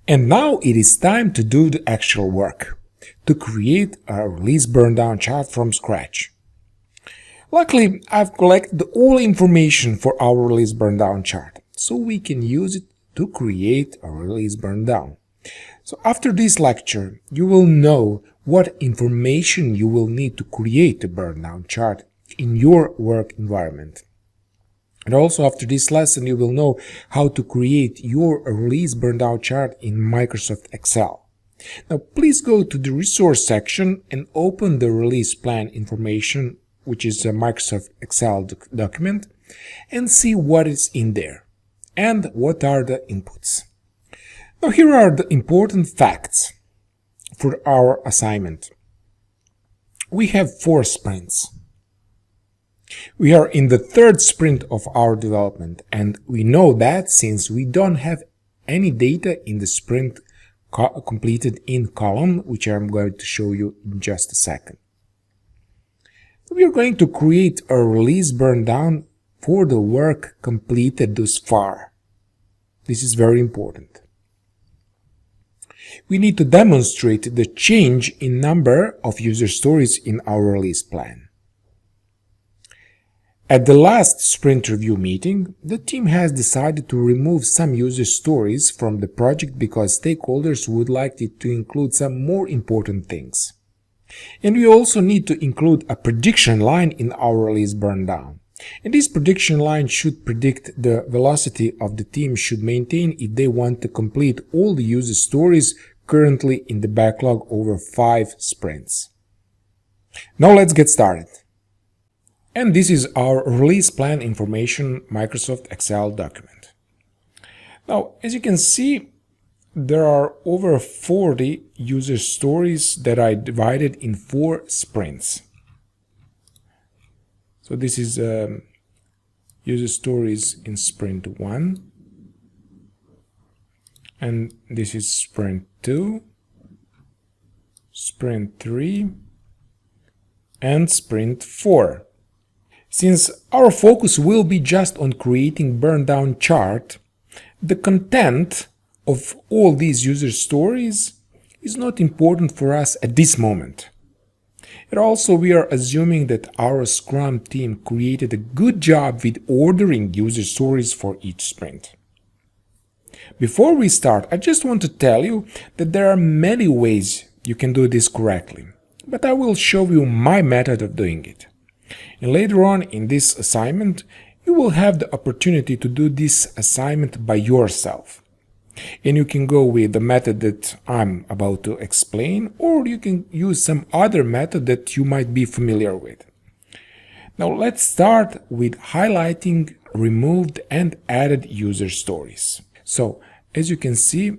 And now it is time to do the actual work, to create a release burndown chart from scratch. Luckily, I've collected all information for our release burndown chart, so we can use it to create a release burndown. So after this lecture, you will know what information you will need to create a burndown chart in your work environment. And also after this lesson, you will know how to create your release burndown chart in Microsoft Excel. Now please go to the resource section and open the release plan information, which is a Microsoft Excel document, and see what is in there and what are the inputs. Now here are the important facts for our assignment. We have 4 sprints. We are in the 3rd sprint of our development, and we know that since we don't have any data in the sprint completed in column, which I'm going to show you in just a second. We are going to create a release burndown for the work completed thus far. This is very important. We need to demonstrate the change in number of user stories in our release plan. At the last sprint review meeting, the team has decided to remove some user stories from the project because stakeholders would like it to include some more important things. And we also need to include a prediction line in our release burndown. And this prediction line should predict the velocity of the team should maintain if they want to complete all the user stories currently in the backlog over 5 sprints. Now let's get started. And this is our release plan information Microsoft Excel document. Now, as you can see, there are over 40 user stories that I divided in 4 sprints. So this is user stories in sprint 1, and this is sprint 2, sprint 3, and sprint 4. Since our focus will be just on creating burndown chart, the content of all these user stories is not important for us at this moment. And also we are assuming that our Scrum team created a good job with ordering user stories for each sprint. Before we start, I just want to tell you that there are many ways you can do this correctly, but I will show you my method of doing it. And later on in this assignment, you will have the opportunity to do this assignment by yourself. And you can go with the method that I'm about to explain, or you can use some other method that you might be familiar with. Now let's start with highlighting removed and added user stories. So as you can see,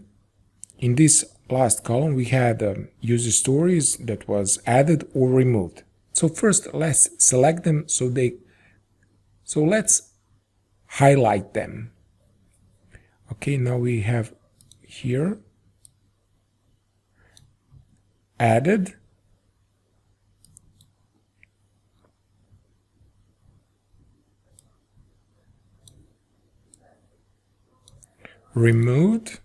in this last column we had user stories that was added or removed. So first let's select them so let's highlight them. Okay, now we have here added, removed,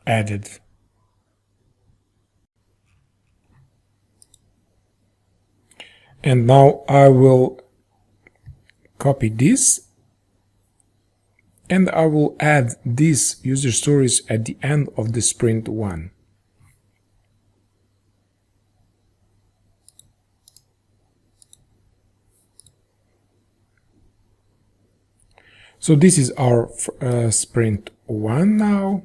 added. And now I will copy this and I will add these user stories at the end of the sprint 1. So this is our sprint 1 now.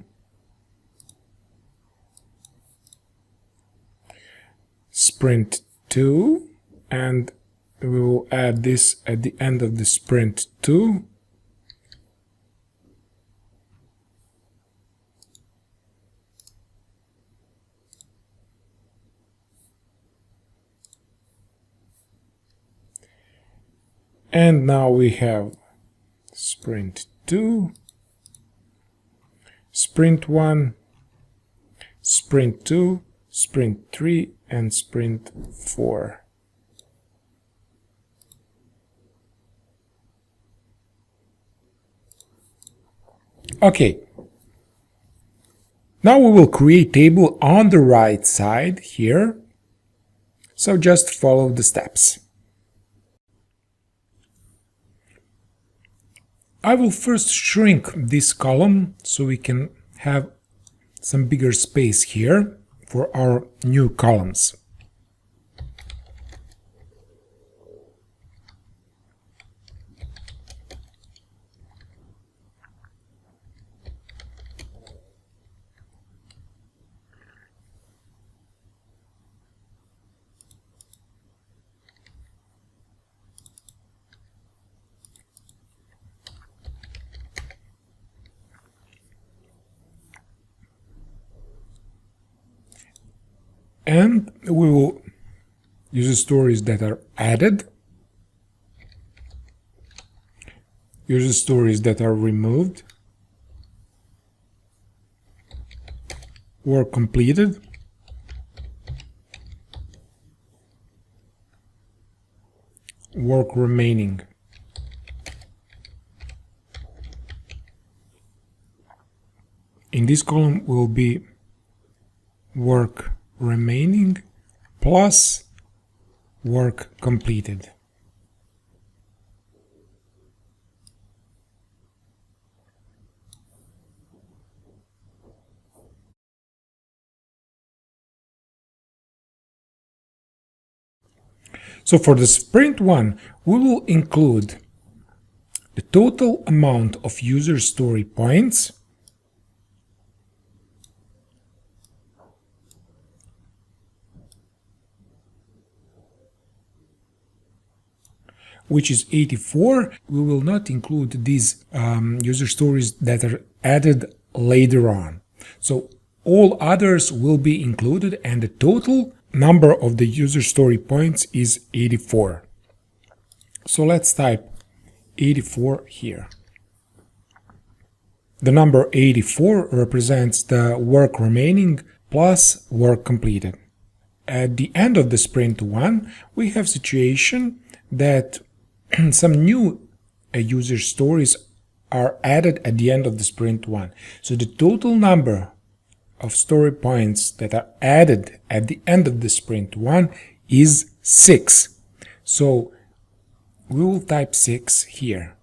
Sprint 2, and we will add this at the end of the sprint 2. And now we have sprint 2, sprint 1, sprint 2, sprint 3, and sprint 4. Okay. Now we will create table on the right side here. So just follow the steps. I will first shrink this column so we can have some bigger space here for our new columns. And we will use the stories that are added, use the stories that are removed, work completed, work remaining. In this column will be work remaining plus work completed. So for the sprint 1, we will include the total amount of user story points, which is 84. We will not include these user stories that are added later on. So all others will be included, and the total number of the user story points is 84. So let's type 84 here. The number 84 represents the work remaining plus work completed. At the end of the sprint 1, we have situation that some new user stories are added at the end of the sprint 1. So the total number of story points that are added at the end of the sprint 1 is 6. So we will type 6 here.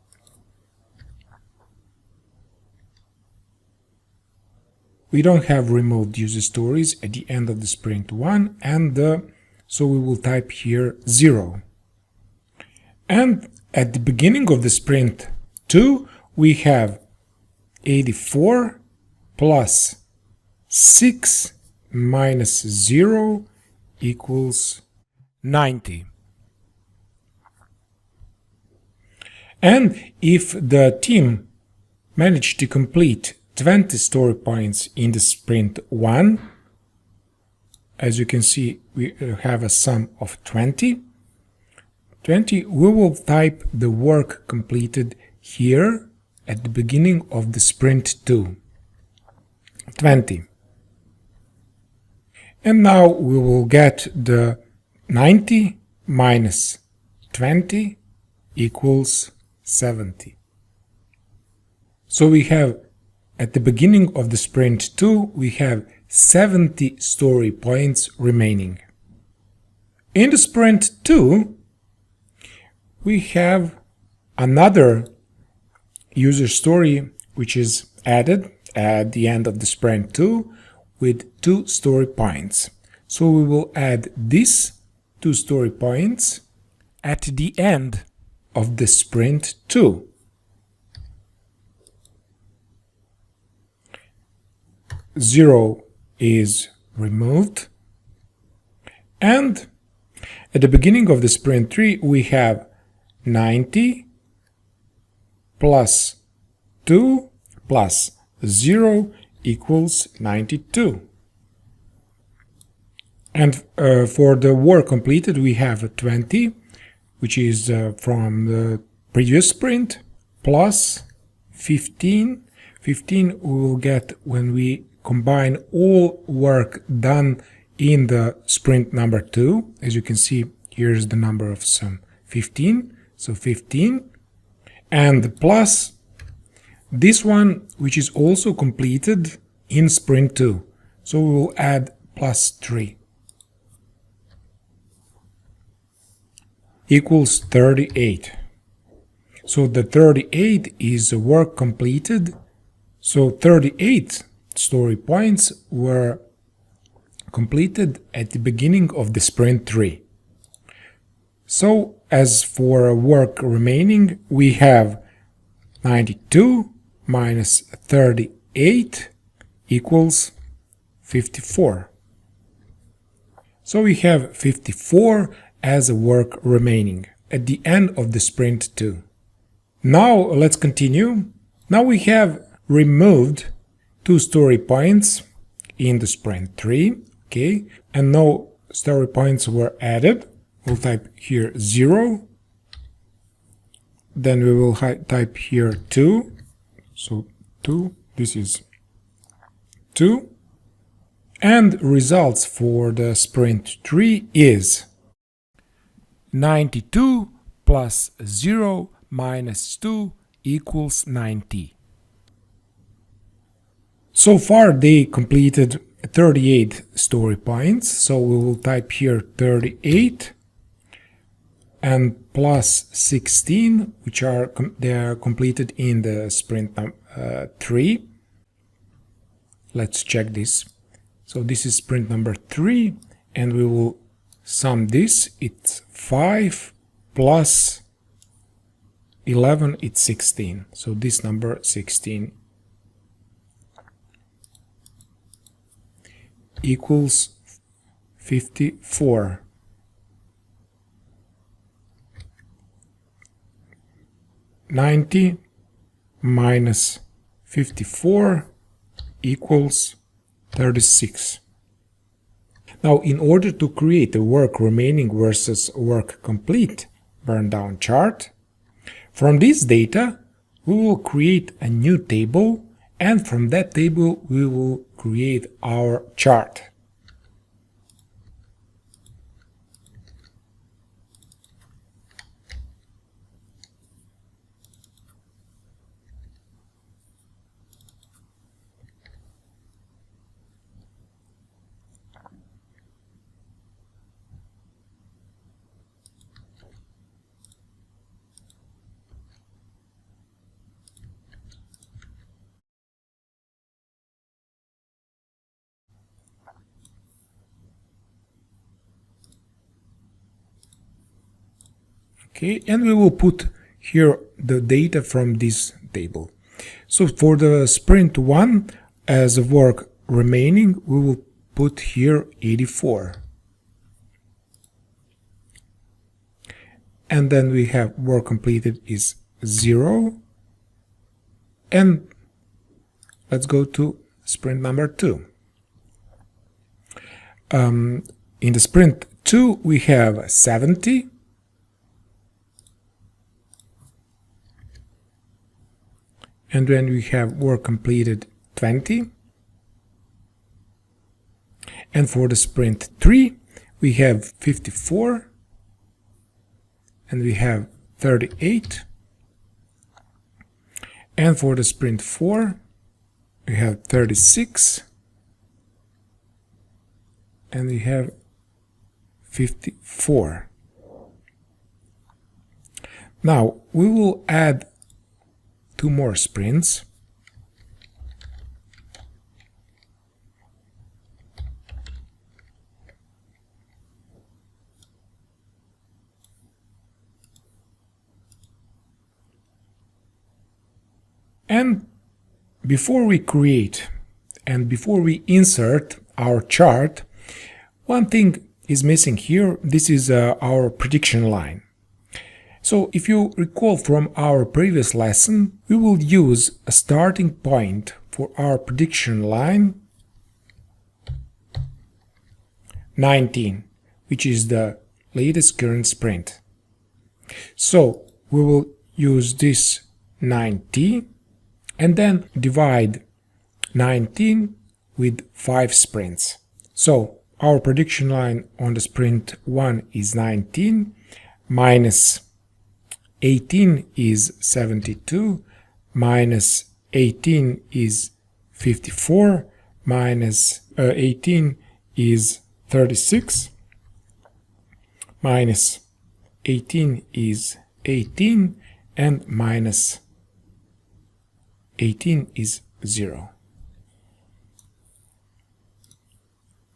We don't have removed user stories at the end of the sprint 1, and so we will type here 0. And at the beginning of the sprint 2, we have 84 plus 6 minus 0 equals 90. And if the team managed to complete 20 story points in the sprint 1, as you can see, we have a sum of 20. We will type the work completed here at the beginning of the sprint 2. 20. And now we will get the 90 minus 20 equals 70. So we have, at the beginning of the sprint 2, we have 70 story points remaining. In the sprint 2, we have another user story which is added at the end of the sprint 2 with 2 story points. So we will add these 2 story points at the end of the sprint 2. Zero is removed, and at the beginning of the sprint 3 we have 90 plus 2 plus 0 equals 92. And for the work completed we have 20, which is from the previous sprint, plus 15. 15 we will get when we combine all work done in the sprint number 2. As you can see, here's the number of some 15. So 15, and plus this one, which is also completed in Sprint 2. So we will add +3 equals 38. So the 38 is the work completed. So 38 story points were completed at the beginning of the Sprint 3. So as for work remaining, we have 92 minus 38 equals 54. So we have 54 as a work remaining at the end of the Sprint 2. Now let's continue. Now we have removed 2 story points in the Sprint 3, okay, and no story points were added. We'll type here 0, then we will type here 2, so 2, this is 2, and results for the Sprint 3 is 92 plus 0 minus 2 equals 90. So far they completed 38 story points, so we will type here 38 and plus 16, which are they are completed in the Sprint 3. Let's check this. So this is Sprint number 3, and we will sum this. It's 5 plus 11, it's 16. So this number 16 equals 54. $90 minus 54 equals 36. Now, in order to create a work remaining versus work complete burn down chart, from this data we will create a new table, and from that table we will create our chart. Okay, and we will put here the data from this table. So for the Sprint 1, as a work remaining, we will put here 84. And then we have work completed is 0. And let's go to Sprint number 2. In the Sprint 2, we have 70. And then we have work completed 20. And for the Sprint 3, we have 54. And we have 38. And for the Sprint 4, we have 36. And we have 54. Now, we will add 2 more sprints. And before we create and before we insert our chart, one thing is missing here. This is our prediction line. So if you recall from our previous lesson, we will use a starting point for our prediction line 19, which is the latest current sprint. So we will use this 90 and then divide 19 with 5 sprints. So our prediction line on the Sprint 1 is 19 minus 18 is 72, minus 18 is 54, minus 18 is 36, minus 18 is 18, and minus 18 is 0.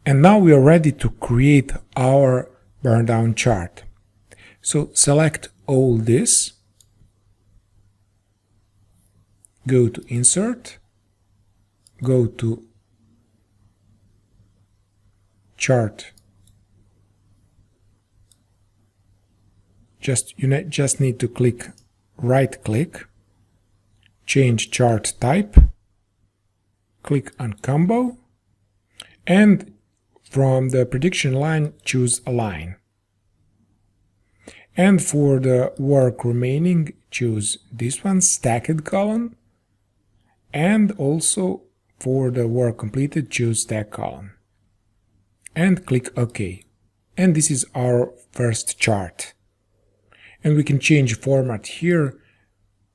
And now we are ready to create our burndown chart. So select all this, go to Insert, go to Chart. You just need to right click, change chart type, click on Combo, and from the prediction line choose Align. And for the work remaining, choose this one, Stacked column, and also for the work completed, choose Stack column. And click OK. And this is our first chart. And we can change format here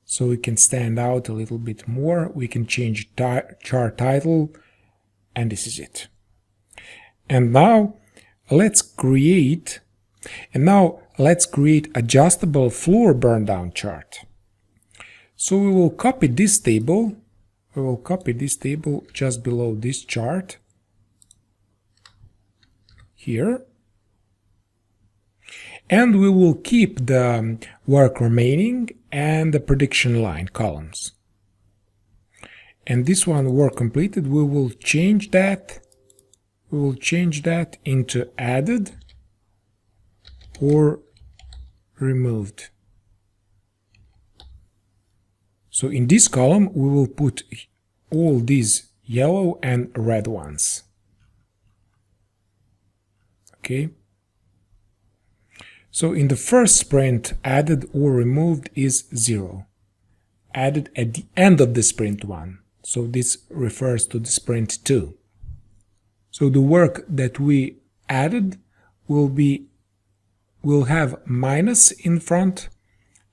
so we can stand out a little bit more. We can change chart title, and this is it. And now let's create adjustable floor burndown chart. So we will copy this table. We will copy this table just below this chart here. And we will keep the work remaining and the prediction line columns. And this one, work completed, we will change that. We will change that into added or removed. So in this column, we will put all these yellow and red ones. Okay. So in the first sprint, added or removed is 0. Added at the end of the sprint 1. So this refers to the sprint 2. So the work that we added will have minus in front,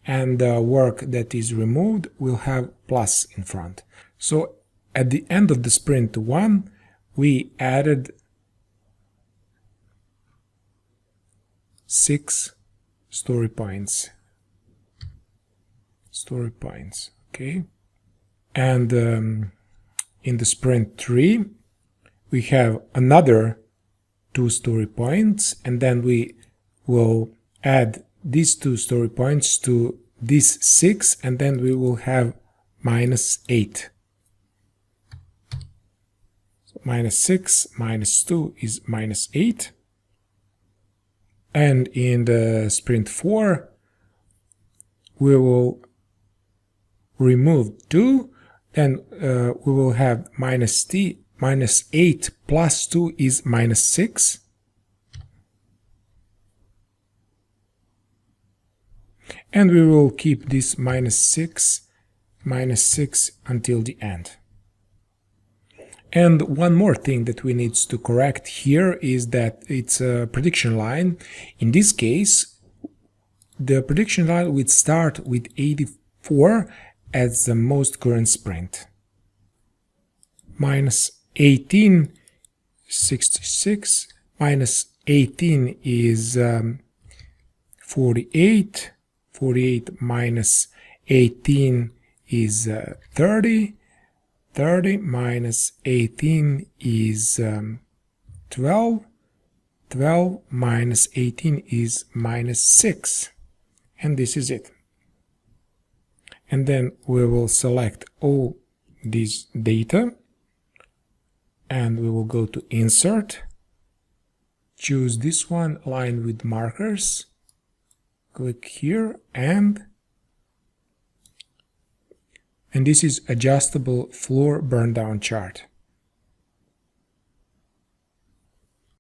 and the work that is removed will have plus in front. So at the end of the sprint 1, we added 6 story points. Okay. And in the sprint 3, we have another 2 story points, and then we will add these 2 story points to this 6, and then we will have minus 8. So minus 6 minus 2 is minus 8. And in the sprint 4, we will remove 2, then we will have minus 8 plus 2 is minus 6. And we will keep this minus 6 until the end. And one more thing that we need to correct here is that it's a prediction line. In this case, the prediction line would start with 84 as the most current sprint. Minus 18, 66, minus 18 is 48, 48 minus 18 is 30, 30 minus 18 is 12, 12 minus 18 is minus 6, and this is it. And then we will select all these data, and we will go to Insert, choose this one, Align with Markers, click here, and this is adjustable floor burndown chart.